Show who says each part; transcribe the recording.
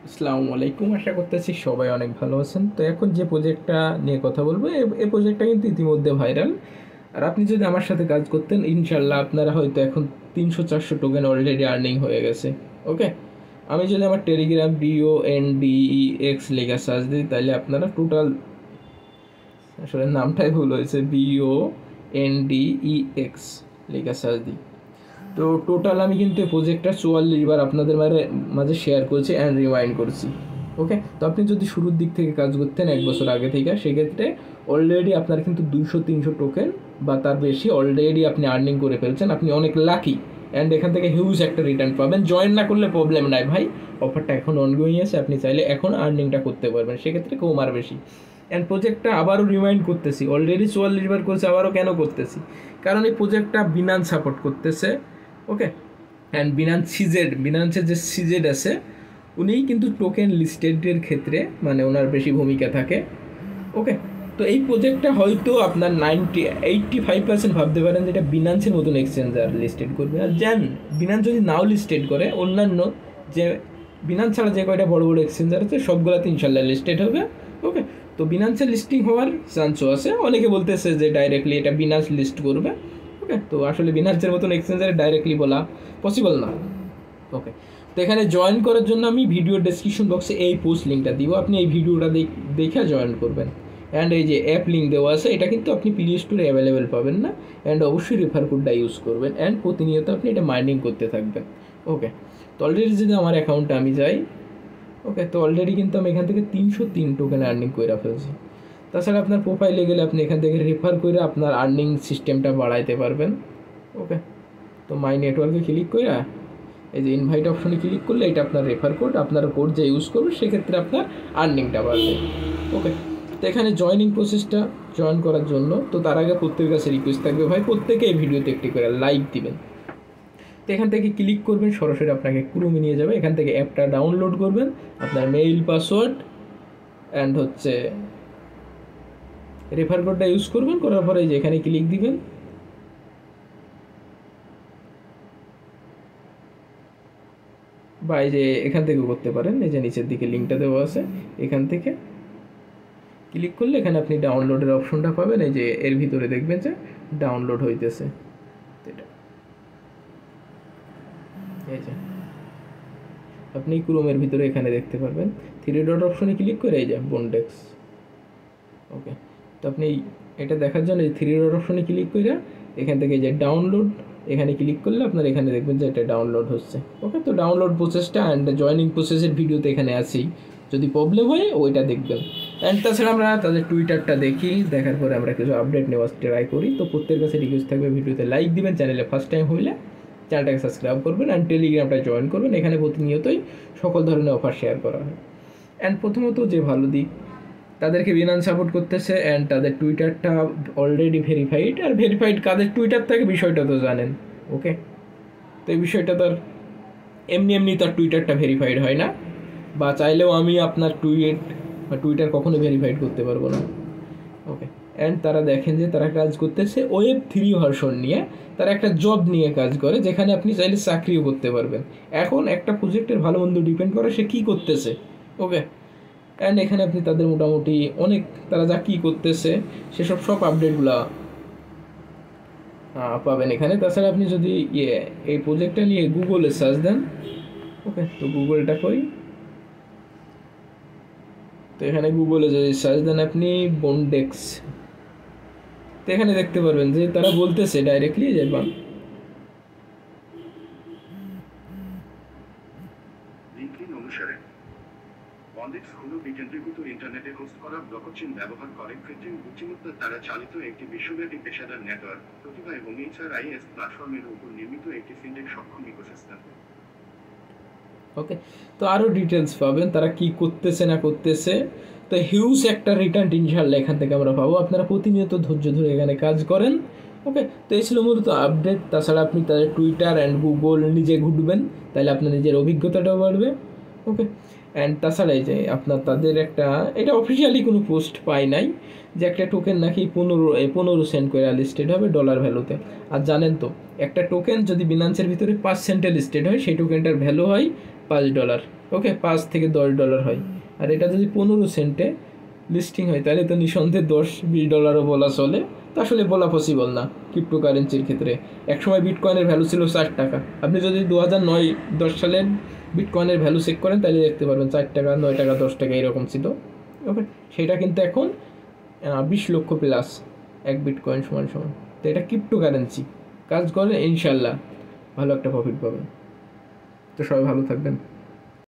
Speaker 1: আসসালামু আলাইকুম। আশা করতেছি সবাই অনেক ভালো আছেন। তো এখন যে প্রজেক্টটা নিয়ে কথা বলবো, এই প্রজেক্টটা কিন্তু ইতিমধ্যে ভাইরাল। আর আপনি যদি আমার সাথে কাজ করতেন, ইনশাল্লাহ আপনারা হয়তো এখন 300-400 টোকেন অলরেডি আর্নিং হয়ে গেছে। ওকে, আমি যদি আমার টেলিগ্রাম BONDEX লেখা সার্চ দিই, তাহলে আপনারা টোটাল, আসলে নামটাই ভুল হয়েছে, BONDEX লেখা সার্চ দিই, তো টোটাল আমি কিন্তু এই প্রজেক্টটা 44 বার আপনাদের মাঝে শেয়ার করেছি অ্যান্ড রিমাইন্ড করছি। ওকে, তো আপনি যদি শুরুর দিক থেকে কাজ করতেন 1 বছর আগে থেকে, সেক্ষেত্রে অলরেডি আপনার কিন্তু 200-300 টোকেন বা তার বেশি অলরেডি আপনি আর্নিং করে ফেলছেন। আপনি অনেক লাকি অ্যান্ড এখান থেকে হিউজ একটা রিটার্ন পাবেন। জয়েন না করলে প্রবলেম নাই ভাই, অফারটা এখন অনগোয়িং আছে, আপনি চাইলে এখন আর্নিংটা করতে পারবেন, সেক্ষেত্রে কম আর বেশি। অ্যান্ড প্রজেক্টটা আবারও রিমাইন্ড করতেছি, অলরেডি 44 বার করছে, আবারও কেন করতেছি? কারণ এই প্রজেক্টটা বিনান্স সাপোর্ট করতেছে। ওকে, অ্যান্ড বিনান্সের যে সিজেড আছে, উনিই কিন্তু টোকেন লিস্টেডের ক্ষেত্রে মানে ওনার বেশি ভূমিকা থাকে। ওকে, তো এই প্রজেক্টটা হয়তো আপনার 85% ভাবতে পারেন যে এটা বিনান্সের মতন এক্সচেঞ্জার লিস্টেড করবে। আর জান, বিনান্স যদি নাও লিস্টেড করে, অন্যান্য যে বিনান্স ছাড়া যে কয়টা বড় বড় এক্সচেঞ্জার আছে সবগুলোতে ইনশাল্লাহ লিস্টেড হবে। ওকে, তো বিনান্সের লিস্টিং হওয়ার চান্সও আছে। অনেকে বলতেছে যে ডাইরেক্টলি এটা বিনান্স লিস্ট করবে। ওকে, তো আসলে বিনান্সের মতন এক্সচেঞ্জারে ডাইরেক্টলি বলা পসিবল না। ওকে, তো এখানে জয়েন করার জন্য আমি ভিডিও ডেসক্রিপশন বক্সে এই পোস্ট লিঙ্কটা দিব, আপনি এই ভিডিওটা দেখে জয়েন করবেন। অ্যান্ড এই যে অ্যাপ লিঙ্ক দেওয়া আছে, এটা কিন্তু আপনি প্লে স্টোরে অ্যাভেলেবেল পাবেন না। অ্যান্ড অবশ্যই রেফার কোডটা ইউজ করবেন, অ্যান্ড প্রতিনিয়ত আপনি এটা মাইনিং করতে থাকবেন। ওকে, তো অলরেডি যদি আমার অ্যাকাউন্টে আমি যাই, ওকে, তো অলরেডি কিন্তু আমি এখান থেকে 303 টোকেন আর্নিং করে ফেলছি। তাছাড়া আপনার প্রোফাইলে গেলে আপনি এখান থেকে রেফার করে আপনার আর্নিং সিস্টেমটা বাড়াইতে পারবেন। ওকে, তো মাই নেটওয়ার্কে ক্লিক করে এই যে ইনভাইট অপশনে ক্লিক করলে এটা আপনার রেফার কোড, আপনার কোড যে ইউজ করবে সেক্ষেত্রে আপনার আর্নিংটা বাড়বে। ওকে, তো এখানে জয়েনিং প্রসেসটা জয়েন করার জন্য, তো তার আগে প্রত্যেকের কাছে রিকোয়েস্ট থাকবে ভাই, প্রত্যেকে এই ভিডিওতে একটি করে লাইক দিবেন। তো এখান থেকে ক্লিক করবেন, সরাসরি আপনাকে ক্রোমে নিয়ে যাবে। এখান থেকে অ্যাপটা ডাউনলোড করবেন, আপনার মেইল পাসওয়ার্ড অ্যান্ড হচ্ছে রেফার কোডটা ইউজ করবেন, করার পরে যে এখানে ক্লিক দিবেন। বা এই যে এখান থেকেও করতে পারেন, এই যে নিচের দিকে লিঙ্কটা দেওয়া আছে, এখান থেকে ক্লিক করলে এখানে আপনি ডাউনলোডের অপশনটা পাবেন। এই যে এর ভিতরে দেখবেন যে ডাউনলোড হইতেছে, এটা এই যে আপনি ক্রোমের ভিতরে এখানে দেখতে পারবেন 3 ডট অপশনে ক্লিক করে এই যে বন্ডেক্স। ওকে, তো আপনি এটা দেখার জন্য এই 3 ডট অপশনে ক্লিক করে এখান থেকে যে ডাউনলোড, এখানে ক্লিক করলে আপনার এখানে দেখবেন যে এটা ডাউনলোড হচ্ছে। ওকে, তো ডাউনলোড প্রসেসটা অ্যান্ড জয়েনিং প্রসেসের ভিডিওতে এখানে আছেই, যদি প্রবলেম হয় ওইটা দেখবেন। অ্যান্ড তাছাড়া আমরা তাদের টুইটারটা দেখি, দেখার পরে আমরা কিছু আপডেট নেওয়ার ট্রাই করি। তো প্রত্যেকের কাছে রিকোয়েস্ট থাকবে ভিডিওতে লাইক দিবেন, চ্যানেলে ফার্স্ট টাইম হইলে চ্যানেলটাকে সাবস্ক্রাইব করবেন অ্যান্ড টেলিগ্রামটা জয়েন করবেন। এখানে প্রতিনিয়তই সকল ধরনের অফার শেয়ার করা হয়। অ্যান্ড প্রথমত যে ভালো দিক, তাদেরকে বিনান্স সাপোর্ট করতেছে অ্যান্ড তাদের টুইটারটা অলরেডি ভেরিফাইড। আর ভেরিফাইড কাদের টুইটার থাকে বিষয়টা তো জানেন। ওকে, তো এই বিষয়টা তো আর এমনি এমনি তার টুইটারটা ভেরিফাইড হয় না, বা চাইলেও আমি আপনার টুইটার কখনো ভেরিফাইড করতে পারবো না। ওকে, অ্যান্ড তারা দেখেন যে তারা কাজ করতেছে Web3 ভার্সন নিয়ে, তারা একটা জব নিয়ে কাজ করে, যেখানে আপনি চাইলে চাকরিও করতে পারবেন। এখন একটা প্রজেক্টের ভালো মন্দ ডিপেন্ড করে সে কী করতেছে। ওকে, অ্যান্ড এখানে আপনি তাদের মোটামুটি অনেক, তারা যা কী করতেছে সেসব সব আপডেটগুলো পাবেন এখানে। তাছাড়া আপনি যদি এই প্রজেক্টটা নিয়ে গুগলে সার্চ দেন, ওকে, তো গুগলটা করি, তো এখানে গুগলে যদি সার্চ দেন আপনি বন্ডেক্স, তো এখানে দেখতে পারবেন যে তারা বলতেছে ডাইরেক্টলি যে
Speaker 2: লিঙ্কডিন অনুসারে বন্ডেক্স হল বিকেন্দ্রীভূত ইন্টারনেটে হোস্ট করা ব্লকচেন ব্যবহার করে কৃত্রিম বুদ্ধিমত্তা দ্বারা চালিত একটি বিশ্বব্যাপী পেশাদার নেটওয়ার্ক, প্রতিভা এবং HRIS প্ল্যাটফর্মের উপর নির্মিত একটি ফিনটেক সক্ষম ইকোসিস্টেম।
Speaker 1: ওকে, তো আরও ডিটেলস পাবেন তারা কি করতেছে না করতেছে। তো হিউজ একটা রিটার্ন ইনশাল্লাহ এখান থেকে আমরা পাবো, আপনারা প্রতিনিয়ত ধৈর্য ধরে এখানে কাজ করেন। ওকে, তো এই ছিল মূলত আপডেট। তাছাড়া আপনি তাদের টুইটার অ্যান্ড গুগল নিজে ঘুরবেন, তাহলে আপনার নিজের অভিজ্ঞতাটাও বাড়বে। ওকে, অ্যান্ড তাছাড়া এই যে আপনার তাদের একটা, এটা অফিসিয়ালি কোনো পোস্ট পাই নাই, যে একটা টোকেন নাকি 15 সেন্ট করে লিস্টেড হবে ডলার ভ্যালুতে। আর জানেন তো একটা টোকেন যদি বিনান্সের ভিতরে 5 সেন্টে লিস্টেড হয়, সেই টোকেনটার ভ্যালু হয় $5। ওকে, 5 থেকে $10 হয়। আর এটা যদি 15 সেন্টে লিস্টিং হয়, তাহলে তো নিঃসন্দেহে $10-20 বলা চলে। তো আসলে বলা পসিবল না ক্রিপ্টোকারেন্সির ক্ষেত্রে। একসময় বিটকয়েনের ভ্যালু ছিল $4। আপনি যদি 2009-10 সালের বিটকয়েনের ভ্যালু চেক করেন, তাহলে দেখতে পারবেন $4, $9, $10 এরকম ছিল। ওকে, সেটা কিন্তু এখন 20 লক্ষ প্লাস এক বিটকয়েন সমান। তো এটা ক্রিপ্টোকারেন্সি, কাজ করে ইনশাল্লাহ ভালো একটা প্রফিট পাবেন। তো সবাই ভালো থাকবেন।